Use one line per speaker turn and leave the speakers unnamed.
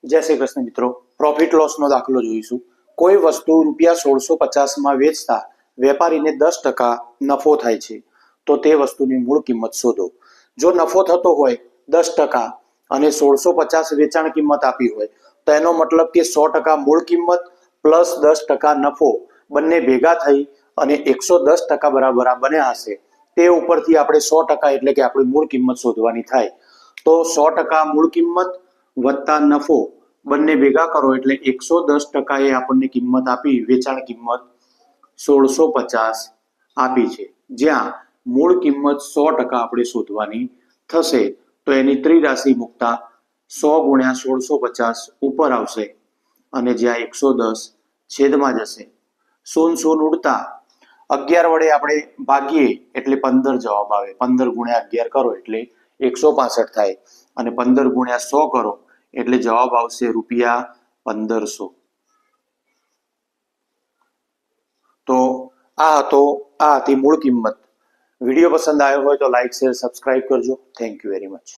જય શ્રી કૃષ્ણ મિત્રો, profit loss નો દાખલો જોઈશું। કોઈ વસ્તુ ₹1650 માં વેચતા વેપારીને 10% નફો થાય છે, તો તે વસ્તુની મૂળ કિંમત શોધો। જો નફો થતો હોય 10% અને 1650 વેચાણ કિંમત આપી હોય તો એનો મતલબ કે 100% મૂળ કિંમત પ્લસ 10% નફો બંને ભેગા થઈ અને 110% બરાબર બન્યા હશે। તે ઉપરથી આપણે 100% એટલે કે આપણી મૂળ કિંમત શોધવાની થાય। તો 100% મૂળ કિંમત વત્તા નફો બંને ભેગા કરો એટલે 110% એ આપણને કિંમત આપી, વેચાણ કિંમત 1650 આપી છે, જ્યાં મૂળ કિંમત 100% આપણે શોધવાની થશે। તો એની ત્રિરાશિ મૂકતા 100 ગુણ્યા 1650 ઉપર આવશે અને જ્યાં 110 છેદમાં જશે। શૂન્ય શૂન્ય ઉડતા 11 વડે આપણે ભાગીએ એટલે 15 જવાબ આવે। 15 ગુણ્યા 11 કરો એટલે 165 થાય અને 15 ગુણ્યા 100 કરો એટલે જવાબ આવશે ₹1500। તો આ હતી મૂળ કિંમત। વિડીયો પસંદ આવ્યો હોય તો લાઈક શેર સબસ્ક્રાઇબ કરજો। Thank you very much.